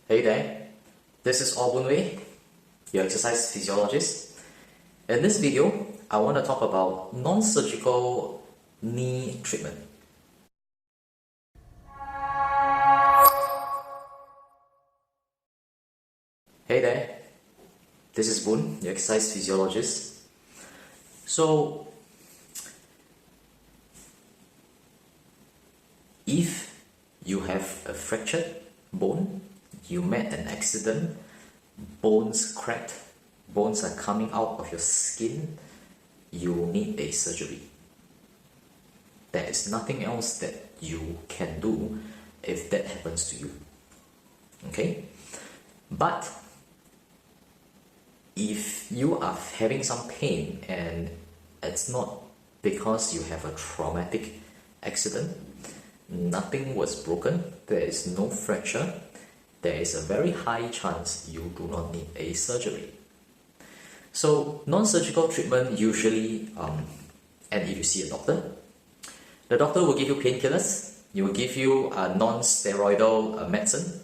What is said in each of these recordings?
Hey there, this is Elbu, your exercise physiologist. In this video, I want to talk about non-surgical knee treatment. Hey there, this is Boon, your exercise physiologist. So, if you have a fractured bone, you met an accident, bones cracked, bones are coming out of your skin, you need a surgery. There is nothing else that you can do if that happens to you. Okay? But if you are having some pain and it's not because you have a traumatic accident, nothing was broken, there is no fracture, there is a very high chance you do not need a surgery. So non-surgical treatment usually, and if you see a doctor, the doctor will give you painkillers, he will give you a non-steroidal medicine,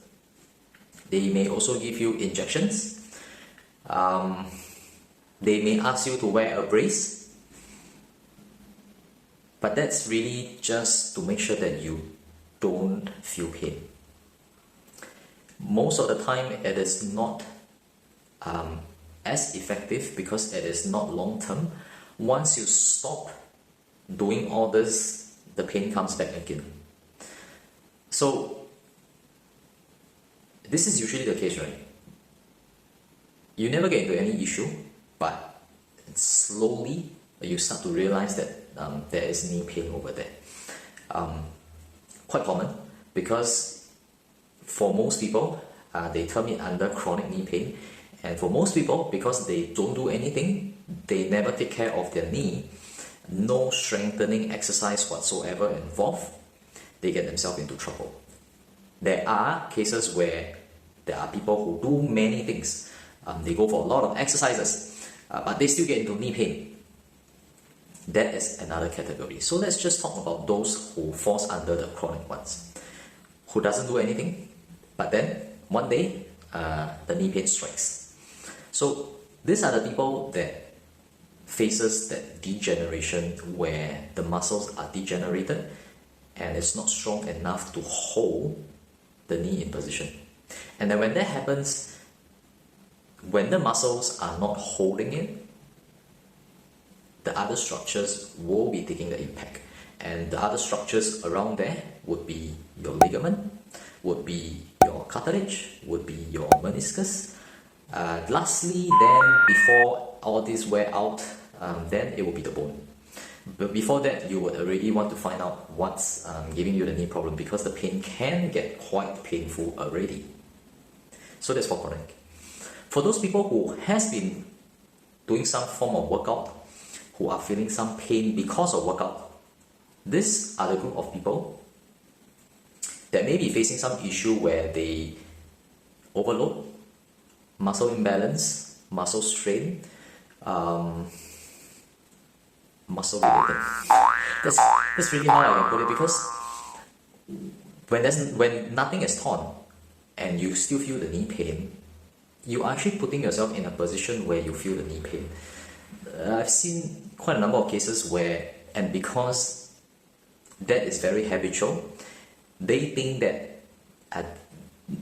they may also give you injections, they may ask you to wear a brace, but that's really just to make sure that you don't feel pain. Most of the time it is not as effective because it is not long term. Once you stop doing all this, the pain comes back again. So this is usually the case, right? You never get into any issue, but slowly you start to realize that there is knee pain over there. Quite common because for most people, they term it under chronic knee pain, and for most people, because they don't do anything, they never take care of their knee, no strengthening exercise whatsoever involved, they get themselves into trouble. There are cases where there are people who do many things, they go for a lot of exercises, but they still get into knee pain. That is another category. So let's just talk about those who falls under the chronic ones, who doesn't do anything, but then one day the knee pain strikes. So these are the people that faces that degeneration where the muscles are degenerated and it's not strong enough to hold the knee in position. And then when that happens, when the muscles are not holding it, the other structures will be taking the impact. And the other structures around there would be your ligament, would be your cartilage, would be your meniscus. Lastly, then before all this wear out, then it will be the bone. But before that, you would already want to find out what's giving you the knee problem, because the pain can get quite painful already. So that's for chronic. For those people who has been doing some form of workout, who are feeling some pain because of workout, these are the group of people that may be facing some issue where they overload, muscle imbalance, muscle strain, muscle related. That's really how I can put it, because when nothing is torn and you still feel the knee pain, you are actually putting yourself in a position where you feel the knee pain. I've seen quite a number of cases where, and because that is very habitual, they think that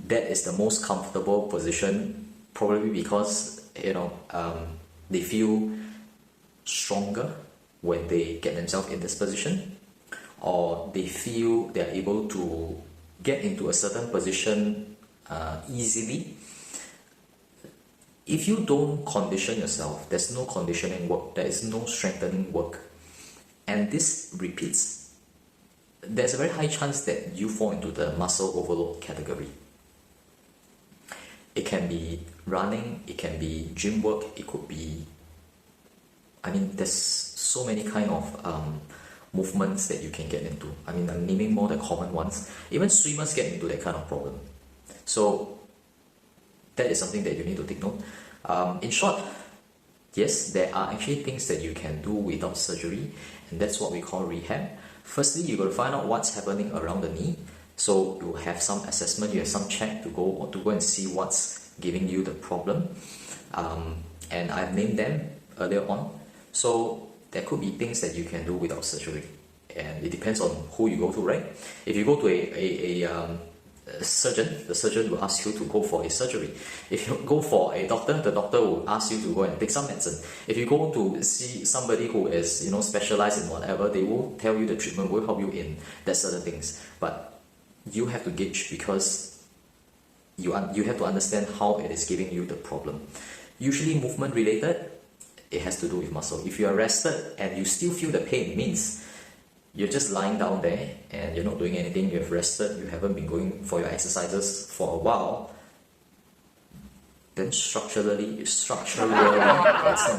that is the most comfortable position, probably because they feel stronger when they get themselves in this position, or they feel they are able to get into a certain position easily. If you don't condition yourself, there's no conditioning work, there is no strengthening work, and this repeats, there's a very high chance that you fall into the muscle overload category. It can be running, it can be gym work, it could be, there's so many kind of movements that you can get into. I'm naming more the common ones. Even swimmers get into that kind of problem. So that is something that you need to take note. In short, yes, there are actually things that you can do without surgery, and that's what we call rehab. Firstly, you got to find out what's happening around the knee. So you have some assessment, you have some check to go and see what's giving you the problem. And I've named them earlier on. So there could be things that you can do without surgery, and it depends on who you go to, right? If you go to a surgeon, the surgeon will ask you to go for a surgery. If you go for a doctor, the doctor will ask you to go and take some medicine. If you go to see somebody who is, specialized in whatever, they will tell you the treatment, will help you in that certain things. But you have to gauge, because you have to understand how it is giving you the problem. Usually movement related, it has to do with muscle. If you are rested and you still feel the pain, means you're just lying down there and you're not doing anything, you have rested, you haven't been going for your exercises for a while, then structurally it's not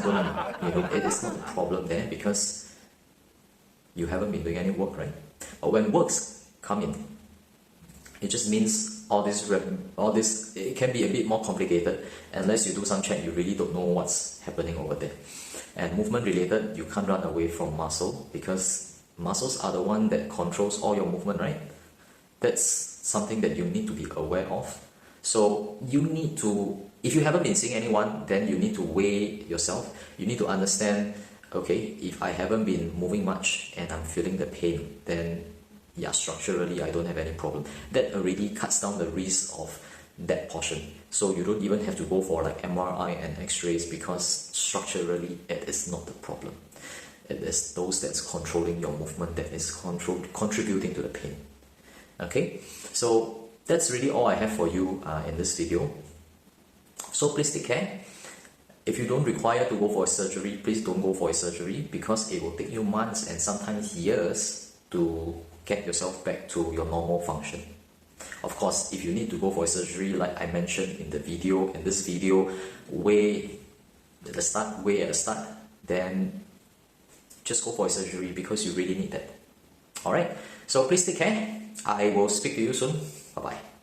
going, it is not a problem there, because you haven't been doing any work, right? But when works come in, it just means all this, it can be a bit more complicated. Unless you do some check, you really don't know what's happening over there. And movement related, you can't run away from muscle, because muscles are the one that controls all your movement, right? That's something that you need to be aware of. So you need to, if you haven't been seeing anyone, then you need to weigh yourself. You need to understand, okay, if I haven't been moving much and I'm feeling the pain, then yeah, structurally I don't have any problem. That already cuts down the risk of that portion. So you don't even have to go for like MRI and X-rays, because structurally it is not the problem. It is those that's controlling your movement that is contributing to the pain. Okay, so that's really all I have for you in this video. So please take care. If you don't require to go for a surgery, please don't go for a surgery, because it will take you months and sometimes years to get yourself back to your normal function. Of course, if you need to go for a surgery, like I mentioned in this video, way at the start, then just go for a surgery, because you really need that. Alright, so please take care. I will speak to you soon. Bye bye.